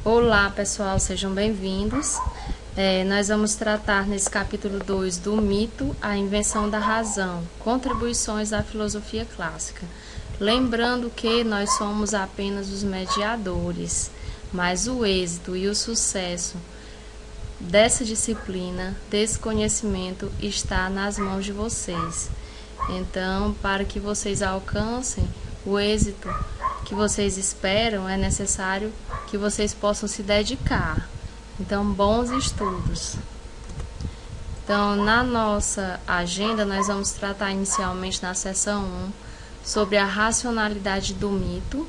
Olá pessoal, sejam bem-vindos. Nós vamos tratar nesse capítulo 2 do mito, a invenção da razão, contribuições à filosofia clássica. Lembrando que nós somos apenas os mediadores, mas o êxito e o sucesso dessa disciplina, desse conhecimento, está nas mãos de vocês. Então, para que vocês alcancem o êxito que vocês esperam, é necessário que vocês possam se dedicar. Então, bons estudos. Então, na nossa agenda, nós vamos tratar inicialmente na seção 1 sobre a racionalidade do mito.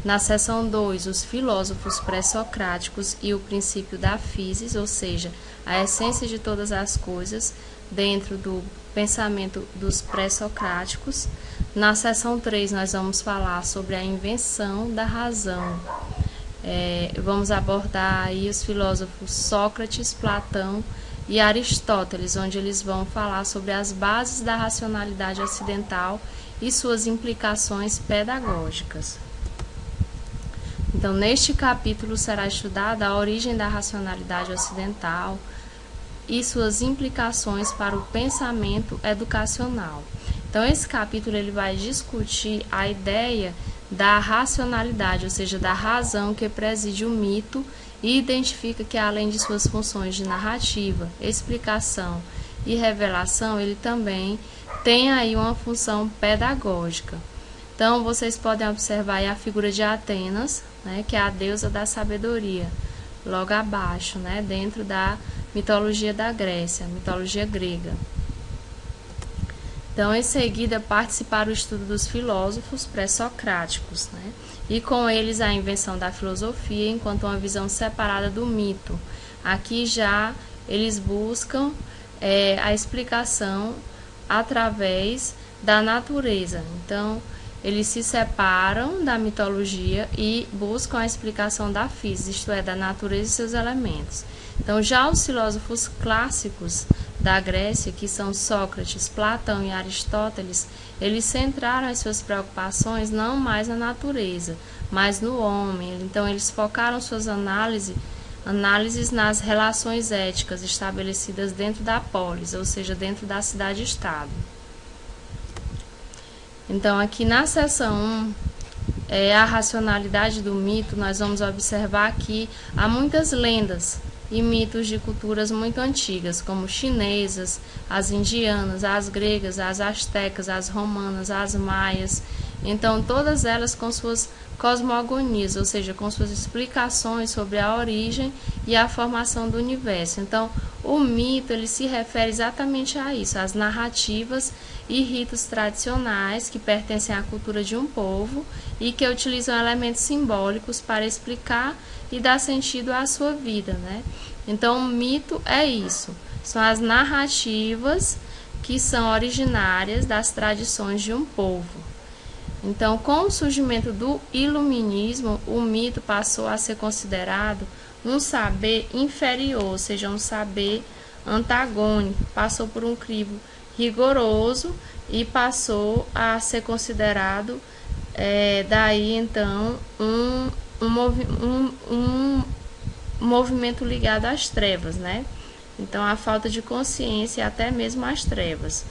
Na seção 2, os filósofos pré-socráticos e o princípio da physis, ou seja, a essência de todas as coisas dentro do pensamento dos pré-socráticos. Na seção 3, nós vamos falar sobre a invenção da razão. Vamos abordar aí os filósofos Sócrates, Platão e Aristóteles, onde eles vão falar sobre as bases da racionalidade ocidental e suas implicações pedagógicas. Então, neste capítulo será estudada a origem da racionalidade ocidental e suas implicações para o pensamento educacional. Então, esse capítulo ele vai discutir a ideia da racionalidade, ou seja, da razão que preside o mito e identifica que, além de suas funções de narrativa, explicação e revelação, ele também tem aí uma função pedagógica. Então, vocês podem observar aí a figura de Atenas, né, que é a deusa da sabedoria, logo abaixo, né, dentro da mitologia da Grécia, mitologia grega. Então, em seguida, participar do estudo dos filósofos pré-socráticos, né, e com eles a invenção da filosofia enquanto uma visão separada do mito. Aqui já eles buscam a explicação através da natureza. Então, eles se separam da mitologia e buscam a explicação da física, isto é, da natureza e seus elementos. Então, já os filósofos clássicos da Grécia, que são Sócrates, Platão e Aristóteles, eles centraram as suas preocupações não mais na natureza, mas no homem. Então, eles focaram suas análises nas relações éticas estabelecidas dentro da polis, ou seja, dentro da cidade-estado. Então, aqui na seção 1, a racionalidade do mito, nós vamos observar que há muitas lendas e mitos de culturas muito antigas, como chinesas, as indianas, as gregas, as astecas, as romanas, as maias. Então, todas elas com suas cosmogonias, ou seja, com suas explicações sobre a origem e a formação do universo. Então, o mito ele se refere exatamente a isso, às narrativas e ritos tradicionais que pertencem à cultura de um povo e que utilizam elementos simbólicos para explicar e dar sentido à sua vida, né? Então, o mito é isso, são as narrativas que são originárias das tradições de um povo. Então, com o surgimento do iluminismo, o mito passou a ser considerado um saber inferior, ou seja, um saber antagônico, passou por um crivo rigoroso e passou a ser considerado, daí então, um movimento ligado às trevas, né? Então, a falta de consciência e até mesmo às trevas.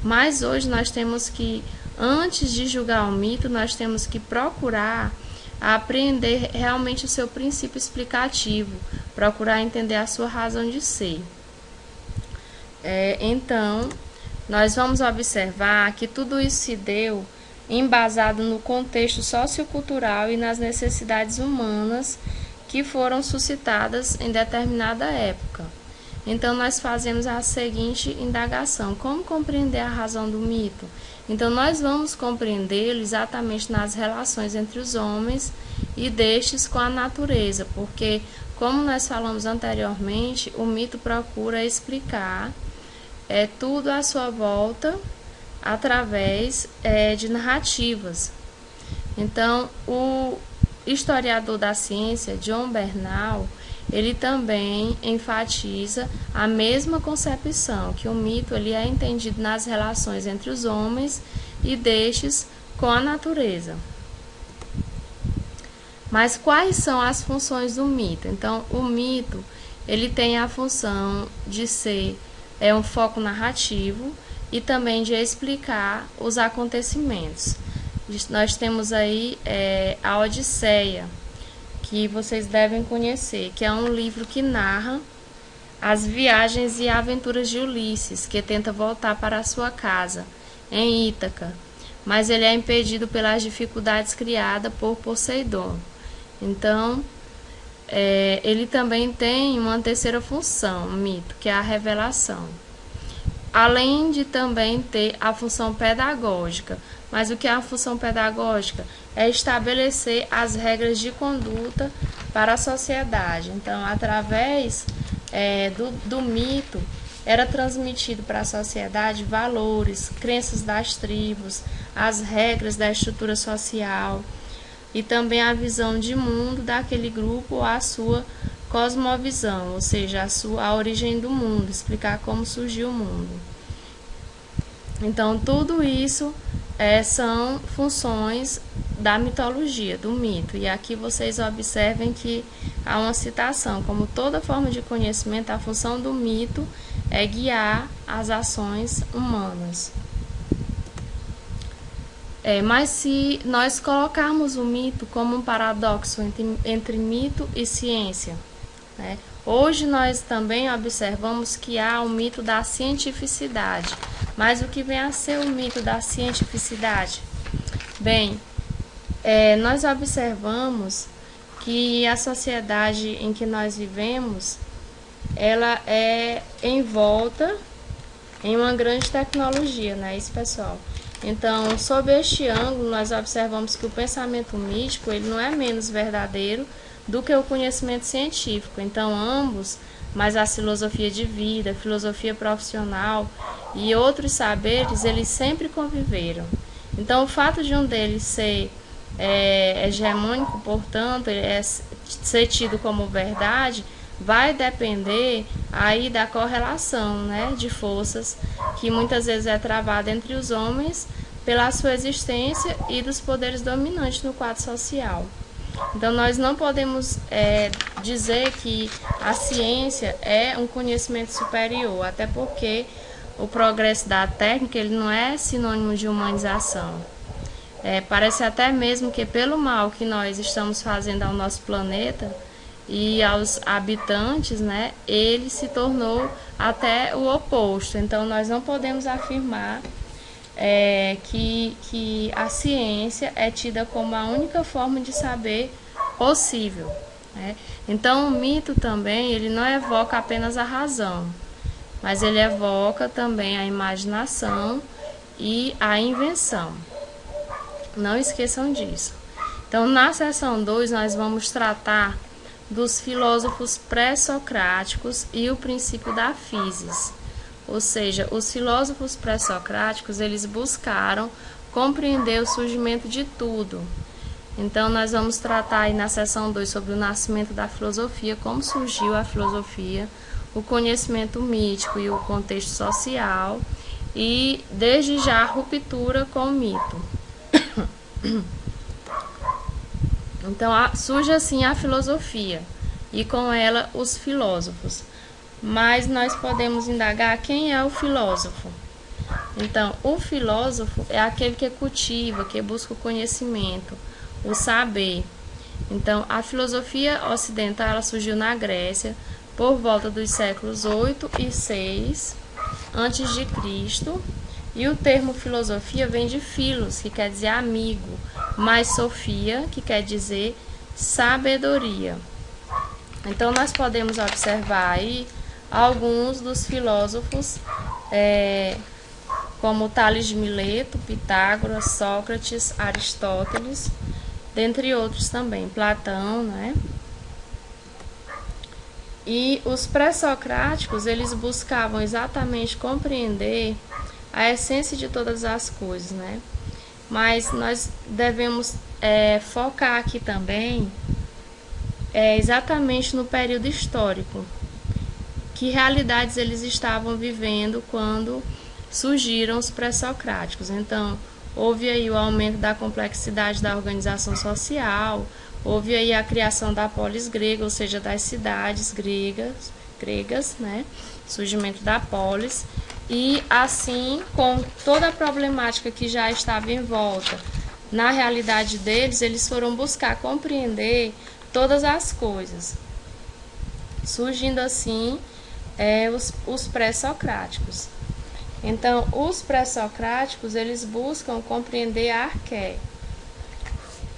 Mas hoje nós temos que, antes de julgar o mito, nós temos que procurar apreender realmente o seu princípio explicativo, procurar entender a sua razão de ser. Então, nós vamos observar que tudo isso se deu embasado no contexto sociocultural e nas necessidades humanas que foram suscitadas em determinada época. Então, nós fazemos a seguinte indagação: como compreender a razão do mito? Então, nós vamos compreendê-lo exatamente nas relações entre os homens e destes com a natureza, porque, como nós falamos anteriormente, o mito procura explicar tudo à sua volta através de narrativas. Então, o historiador da ciência, John Bernal, ele também enfatiza a mesma concepção, que o mito ele é entendido nas relações entre os homens e destes com a natureza. Mas quais são as funções do mito? Então, o mito, ele tem a função de ser um foco narrativo e também de explicar os acontecimentos. Nós temos aí a Odisseia, que vocês devem conhecer, que é um livro que narra as viagens e aventuras de Ulisses, que tenta voltar para a sua casa, em Ítaca, mas ele é impedido pelas dificuldades criadas por Poseidon. Então, ele também tem uma terceira função, o mito, que é a revelação. Além de também ter a função pedagógica. Mas o que é a função pedagógica? É estabelecer as regras de conduta para a sociedade. Então, através do mito, era transmitido para a sociedade valores, crenças das tribos, as regras da estrutura social e também a visão de mundo daquele grupo ou a sua cosmovisão, ou seja, a origem do mundo, explicar como surgiu o mundo. Então, tudo isso são funções da mitologia, do mito. E aqui vocês observem que há uma citação. Como toda forma de conhecimento, a função do mito é guiar as ações humanas. Mas se nós colocarmos o mito como um paradoxo entre mito e ciência, né? Hoje nós também observamos que há o mito da cientificidade. Mas o que vem a ser o mito da cientificidade? Bem, nós observamos que a sociedade em que nós vivemos, ela é envolta em uma grande tecnologia, né, isso, pessoal? Então, sob este ângulo, nós observamos que o pensamento místico, ele não é menos verdadeiro do que o conhecimento científico. Então, ambos, mas a filosofia de vida, a filosofia profissional e outros saberes, eles sempre conviveram. Então, o fato de um deles ser hegemônico, portanto, ser tido como verdade, vai depender aí da correlação, né, de forças que muitas vezes é travada entre os homens pela sua existência e dos poderes dominantes no quadro social. Então, nós não podemos dizer que a ciência é um conhecimento superior, até porque o progresso da técnica ele não é sinônimo de humanização. Parece até mesmo que pelo mal que nós estamos fazendo ao nosso planeta e aos habitantes, né, ele se tornou até o oposto. Então, nós não podemos afirmar que a ciência é tida como a única forma de saber possível, né? Então, o mito também, ele não evoca apenas a razão, mas ele evoca também a imaginação e a invenção. Não esqueçam disso. Então, na seção 2, nós vamos tratar dos filósofos pré-socráticos e o princípio da physis. Ou seja, os filósofos pré-socráticos, eles buscaram compreender o surgimento de tudo. Então, nós vamos tratar aí na seção 2 sobre o nascimento da filosofia, como surgiu a filosofia, o conhecimento mítico e o contexto social, e desde já a ruptura com o mito. Então, surge assim a filosofia, e com ela os filósofos. Mas nós podemos indagar quem é o filósofo. Então, o filósofo é aquele que cultiva, que busca o conhecimento, o saber. Então, a filosofia ocidental ela surgiu na Grécia por volta dos séculos 8 e 6 antes de Cristo, e o termo filosofia vem de philos, que quer dizer amigo, mais sofia, que quer dizer sabedoria. Então, nós podemos observar aí alguns dos filósofos, como Tales de Mileto, Pitágoras, Sócrates, Aristóteles, dentre outros também, Platão, né? E os pré-socráticos, eles buscavam exatamente compreender a essência de todas as coisas, né? Mas nós devemos focar aqui também exatamente no período histórico, que realidades eles estavam vivendo quando surgiram os pré-socráticos. Então, houve aí o aumento da complexidade da organização social, houve aí a criação da polis grega, ou seja, das cidades gregas, né? Surgimento da polis. E assim, com toda a problemática que já estava em volta, na realidade deles, eles foram buscar compreender todas as coisas, surgindo assim os pré-socráticos. Então, os pré-socráticos, eles buscam compreender a arqué,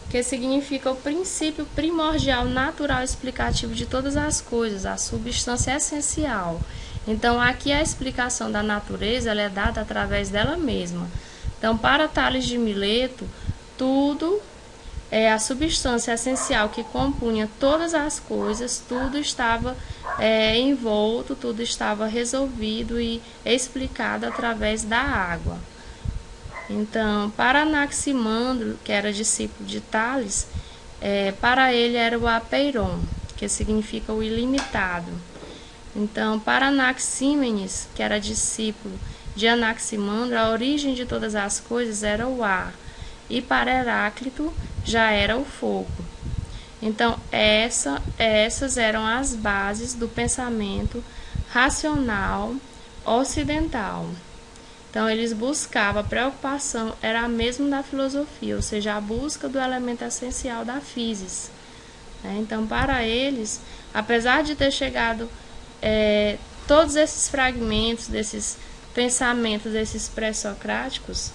que significa o princípio primordial, natural, explicativo de todas as coisas, a substância essencial. Então, aqui a explicação da natureza ela é dada através dela mesma. Então, para Tales de Mileto, tudo é a substância essencial que compunha todas as coisas, tudo estava envolto, tudo estava resolvido e explicado através da água. Então, para Anaximandro, que era discípulo de Tales, para ele era o apeiron, que significa o ilimitado. Então, para Anaxímenes, que era discípulo de Anaximandro, a origem de todas as coisas era o ar, e para Heráclito já era o fogo. Então, essas eram as bases do pensamento racional ocidental. Então, eles buscavam, a preocupação era a mesma da filosofia, ou seja, a busca do elemento essencial da physis. Então, para eles, apesar de ter chegado todos esses fragmentos desses pensamentos, desses pré-socráticos,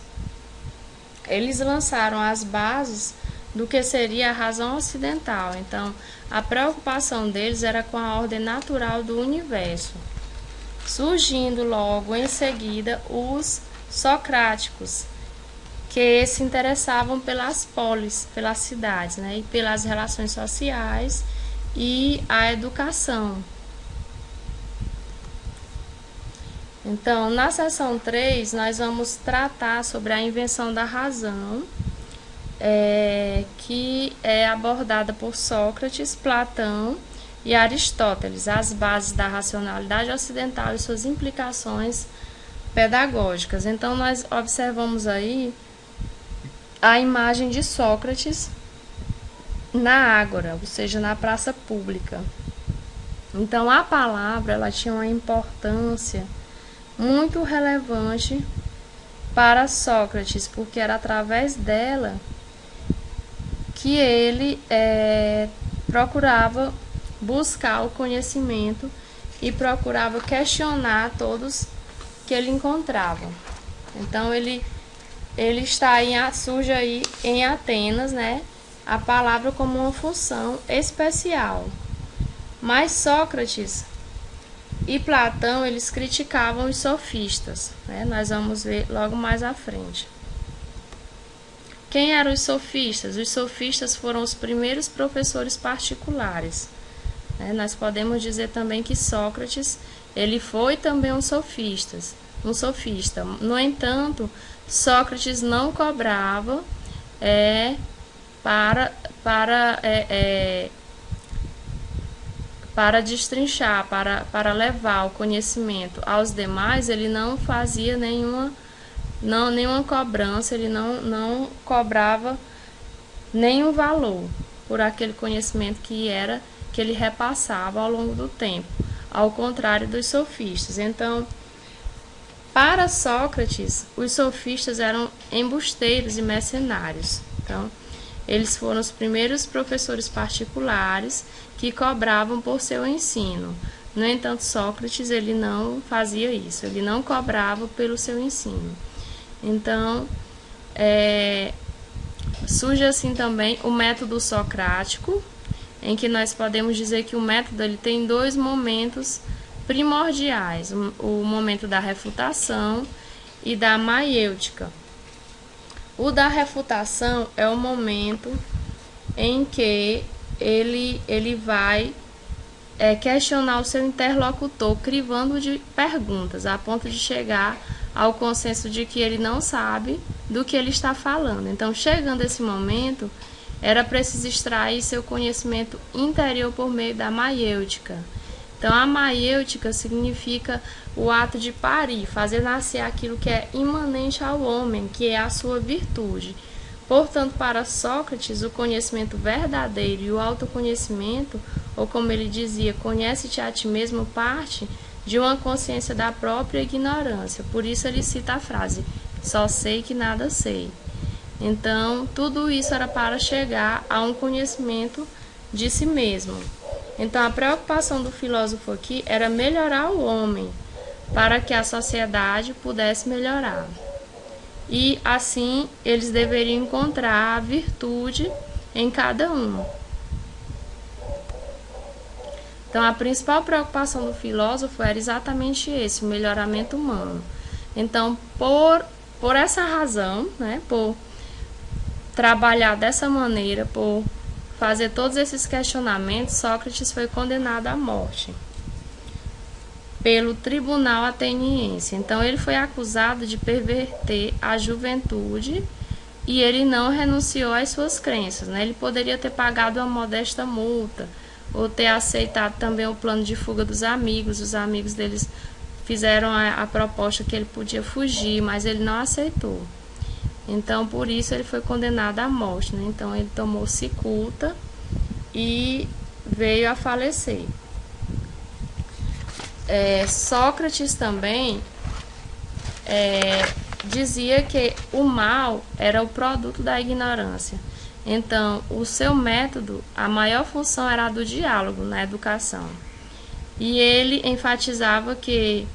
eles lançaram as bases do que seria a razão ocidental. Então, a preocupação deles era com a ordem natural do universo, surgindo logo em seguida os socráticos, que se interessavam pelas polis, pelas cidades, né, e pelas relações sociais e a educação. Então, na seção 3, nós vamos tratar sobre a invenção da razão, que é abordada por Sócrates, Platão e Aristóteles, as bases da racionalidade ocidental e suas implicações pedagógicas. Então, nós observamos aí a imagem de Sócrates na ágora, ou seja, na praça pública. Então, a palavra ela tinha uma importância muito relevante para Sócrates, porque era através dela que ele procurava buscar o conhecimento e procurava questionar todos que ele encontrava. Então, ele está surge aí em Atenas, né, a palavra como uma função especial. Mas Sócrates e Platão, eles criticavam os sofistas, né? Nós vamos ver logo mais à frente. Quem eram os sofistas? Os sofistas foram os primeiros professores particulares, né? Nós podemos dizer também que Sócrates, ele foi também um sofista. No entanto, Sócrates não cobrava para destrinchar, para levar o conhecimento aos demais. Ele não fazia nenhuma cobrança, ele não cobrava nenhum valor por aquele conhecimento que ele repassava ao longo do tempo, ao contrário dos sofistas. Então, para Sócrates, os sofistas eram embusteiros e mercenários. Então, eles foram os primeiros professores particulares que cobravam por seu ensino. No entanto, Sócrates ele não fazia isso, ele não cobrava pelo seu ensino. Então, surge assim também o método socrático, em que nós podemos dizer que o método ele tem dois momentos primordiais, o momento da refutação e da maiêutica. O da refutação é o momento em que ele vai questionar o seu interlocutor, crivando de perguntas, a ponto de chegar ao consenso de que ele não sabe do que ele está falando. Então, chegando esse momento, era preciso extrair seu conhecimento interior por meio da maiêutica. Então, a maiêutica significa o ato de parir, fazer nascer aquilo que é imanente ao homem, que é a sua virtude. Portanto, para Sócrates, o conhecimento verdadeiro e o autoconhecimento, ou como ele dizia, conhece-te a ti mesmo, parte de uma consciência da própria ignorância. Por isso ele cita a frase, só sei que nada sei. Então, tudo isso era para chegar a um conhecimento de si mesmo. Então, a preocupação do filósofo aqui era melhorar o homem, para que a sociedade pudesse melhorar. E, assim, eles deveriam encontrar a virtude em cada um. Então, a principal preocupação do filósofo era exatamente esse, o melhoramento humano. Então, por essa razão, né, por trabalhar dessa maneira, por fazer todos esses questionamentos, Sócrates foi condenado à morte pelo tribunal ateniense. Então, ele foi acusado de perverter a juventude e ele não renunciou às suas crenças, né? Ele poderia ter pagado uma modesta multa ou ter aceitado também o plano de fuga dos amigos. Os amigos deles fizeram a proposta que ele podia fugir, mas ele não aceitou. Então, por isso, ele foi condenado à morte, né? Então, ele tomou cicuta e veio a falecer. Sócrates também dizia que o mal era o produto da ignorância. Então, o seu método, a maior função era a do diálogo na educação. E ele enfatizava que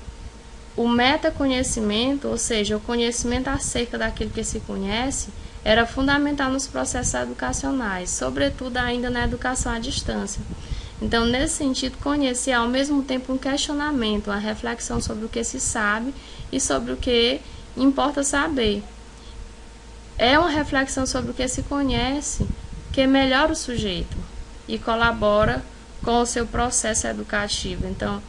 o metaconhecimento, ou seja, o conhecimento acerca daquilo que se conhece, era fundamental nos processos educacionais, sobretudo ainda na educação à distância. Então, nesse sentido, conhecer ao mesmo tempo um questionamento, uma reflexão sobre o que se sabe e sobre o que importa saber. É uma reflexão sobre o que se conhece que melhora o sujeito e colabora com o seu processo educativo. Então,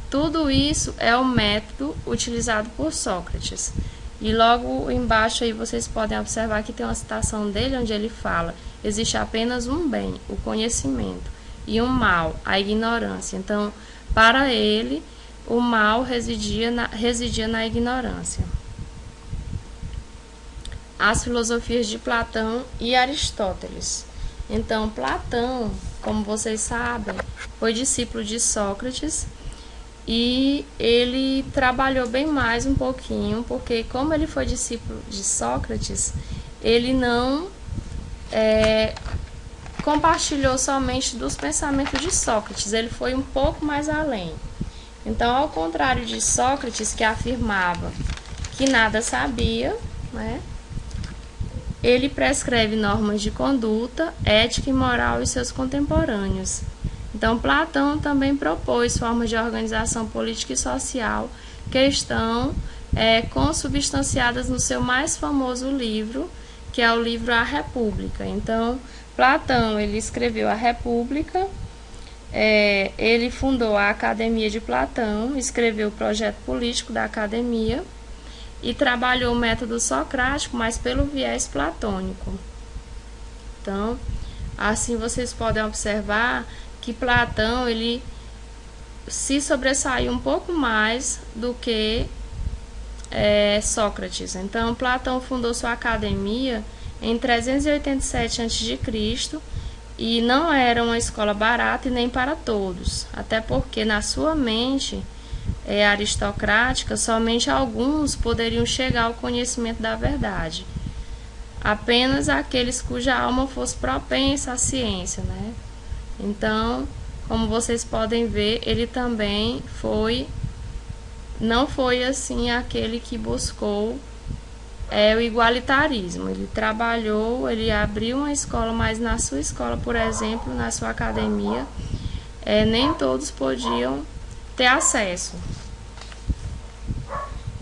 tudo isso é o método utilizado por Sócrates. E logo embaixo aí vocês podem observar que tem uma citação dele onde ele fala: existe apenas um bem, o conhecimento, e um mal, a ignorância. Então, para ele, o mal residia na ignorância. As filosofias de Platão e Aristóteles. Então, Platão, como vocês sabem, foi discípulo de Sócrates e ele trabalhou bem mais um pouquinho, porque como ele foi discípulo de Sócrates, ele não compartilhou somente dos pensamentos de Sócrates, ele foi um pouco mais além. Então, ao contrário de Sócrates, que afirmava que nada sabia, né, ele prescreve normas de conduta, ética e moral aos seus contemporâneos. Então, Platão também propôs formas de organização política e social que estão consubstanciadas no seu mais famoso livro, que é o livro A República. Então, Platão, ele escreveu A República, ele fundou a Academia de Platão, escreveu o projeto político da Academia e trabalhou o método socrático, mas pelo viés platônico. Então, assim vocês podem observar que Platão, ele se sobressaiu um pouco mais do que Sócrates. Então, Platão fundou sua academia em 387 a.C. e não era uma escola barata e nem para todos, até porque na sua mente aristocrática somente alguns poderiam chegar ao conhecimento da verdade, apenas aqueles cuja alma fosse propensa à ciência, né? Então, como vocês podem ver, ele também não foi assim aquele que buscou o igualitarismo. Ele trabalhou, ele abriu uma escola, mas na sua escola, por exemplo, na sua academia, nem todos podiam ter acesso.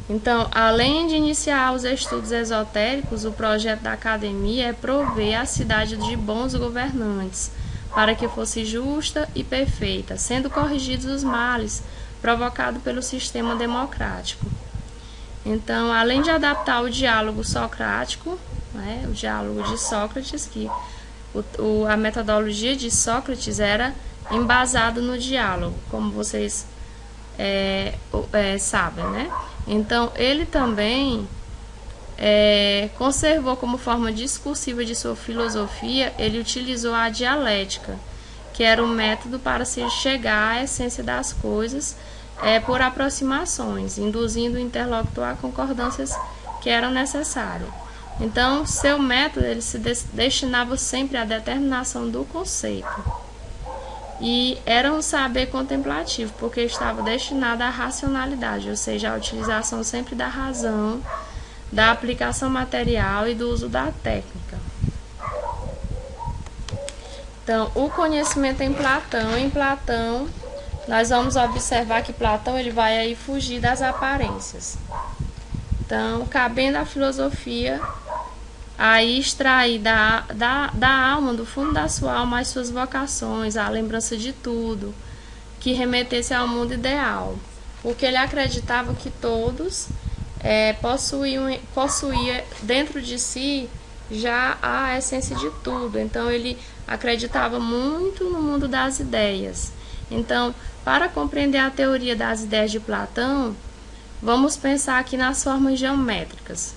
Então, além de iniciar os estudos esotéricos, o projeto da academia é prover a cidade de bons governantes, para que fosse justa e perfeita, sendo corrigidos os males provocados pelo sistema democrático. Então, além de adaptar o diálogo socrático, né, o diálogo de Sócrates, que a metodologia de Sócrates era embasada no diálogo, como vocês sabem, né? Então, ele também conservou como forma discursiva de sua filosofia, ele utilizou a dialética, que era um método para se chegar à essência das coisas por aproximações, induzindo o interlocutor a concordâncias que eram necessárias. Então, seu método ele se destinava sempre à determinação do conceito. E era um saber contemplativo, porque estava destinado à racionalidade, ou seja, à utilização sempre da razão, da aplicação material e do uso da técnica. Então, o conhecimento em Platão, nós vamos observar que Platão ele vai aí fugir das aparências. Então, cabendo à filosofia aí extrair da alma, do fundo da sua alma, as suas vocações, a lembrança de tudo, que remetesse ao mundo ideal. Porque ele acreditava que todos possuía dentro de si já a essência de tudo. Então, ele acreditava muito no mundo das ideias. Então, para compreender a teoria das ideias de Platão, vamos pensar aqui nas formas geométricas.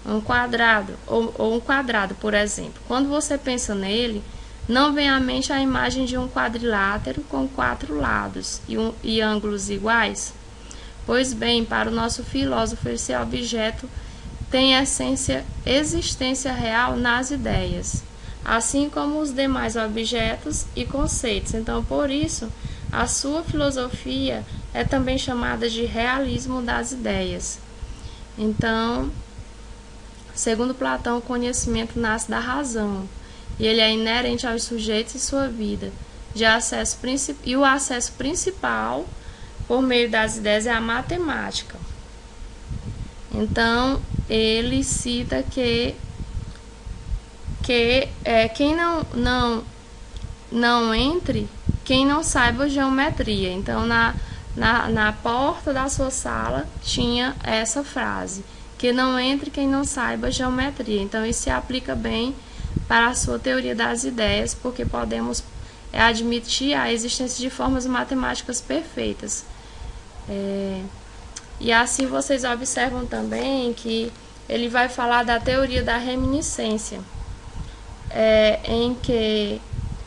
Um quadrado, ou um quadrado, por exemplo. Quando você pensa nele, não vem à mente a imagem de um quadrilátero com 4 lados e ângulos iguais? Pois bem, para o nosso filósofo, esse objeto tem existência real nas ideias, assim como os demais objetos e conceitos. Então, por isso, a sua filosofia é também chamada de realismo das ideias. Então, segundo Platão, o conhecimento nasce da razão, e ele é inerente aos sujeitos e sua vida, e o acesso principal, por meio das ideias, é a matemática. Então, ele cita que quem não entre, quem não saiba geometria. Então, na porta da sua sala tinha essa frase: que não entre quem não saiba geometria. Então, isso se aplica bem para a sua teoria das ideias, porque podemos admitir a existência de formas matemáticas perfeitas. E assim vocês observam também que ele vai falar da teoria da reminiscência, em que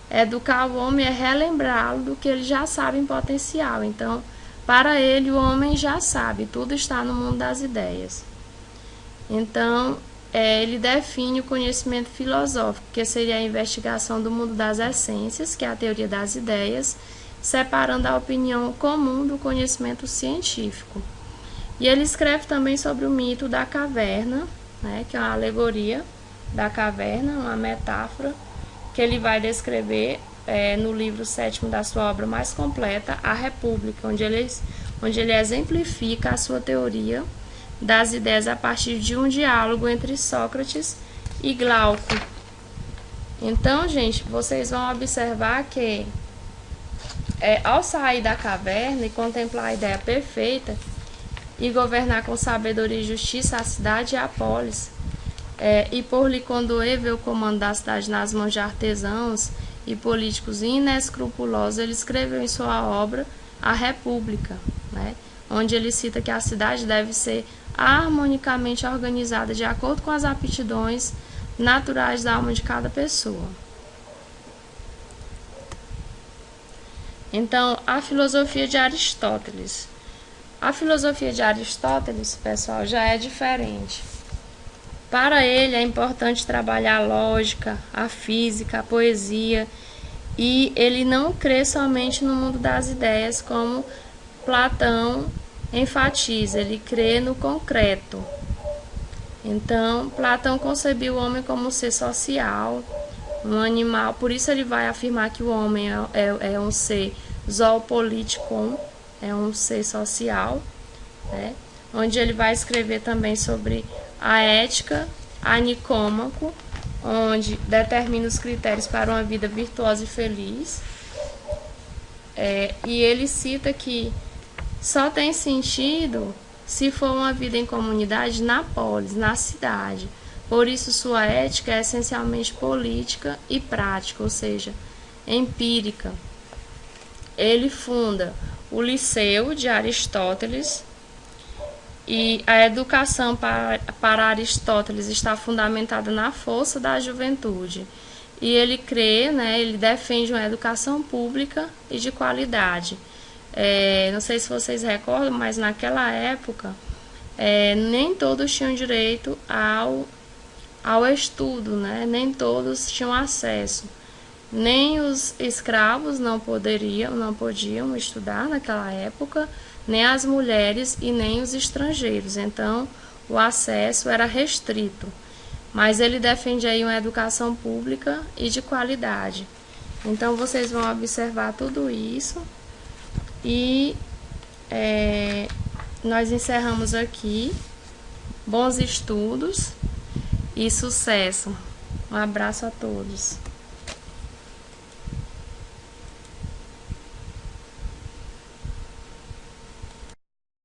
educar o homem é relembrá-lo do que ele já sabe em potencial. Então, para ele, o homem já sabe, tudo está no mundo das ideias. Então, ele define o conhecimento filosófico, que seria a investigação do mundo das essências, que é a teoria das ideias, separando a opinião comum do conhecimento científico. E ele escreve também sobre o mito da caverna, que é uma alegoria da caverna, uma metáfora, que ele vai descrever no livro 7º da sua obra mais completa, A República, onde ele exemplifica a sua teoria das ideias a partir de um diálogo entre Sócrates e Glauco. Então, gente, vocês vão observar que ao sair da caverna e contemplar a ideia perfeita e governar com sabedoria e justiça a cidade e a polis, e por lhe condoer o comando da cidade nas mãos de artesãos e políticos inescrupulosos, ele escreveu em sua obra A República, onde ele cita que a cidade deve ser harmonicamente organizada de acordo com as aptidões naturais da alma de cada pessoa. Então, a filosofia de Aristóteles. A filosofia de Aristóteles, pessoal, já é diferente. Para ele é importante trabalhar a lógica, a física, a poesia, e ele não crê somente no mundo das ideias, como Platão enfatiza, ele crê no concreto. Então, Platão concebeu o homem como um ser social, um animal, por isso ele vai afirmar que o homem é um ser zoopolítico, é um ser social, onde ele vai escrever também sobre a ética, a Nicômaco, onde determina os critérios para uma vida virtuosa e feliz. E ele cita que só tem sentido se for uma vida em comunidade na polis, na cidade. Por isso, sua ética é essencialmente política e prática, ou seja, empírica. Ele funda o Liceu de Aristóteles E a educação para Aristóteles está fundamentada na força da juventude. E ele crê, né, ele defende uma educação pública e de qualidade. Não sei se vocês recordam, mas naquela época nem todos tinham direito ao estudo, né? Nem todos tinham acesso. Nem os escravos não podiam estudar naquela época, nem as mulheres e nem os estrangeiros. Então, o acesso era restrito. Mas ele defende aí uma educação pública e de qualidade. Então, vocês vão observar tudo isso. E nós encerramos aqui. Bons estudos e sucesso. Um abraço a todos.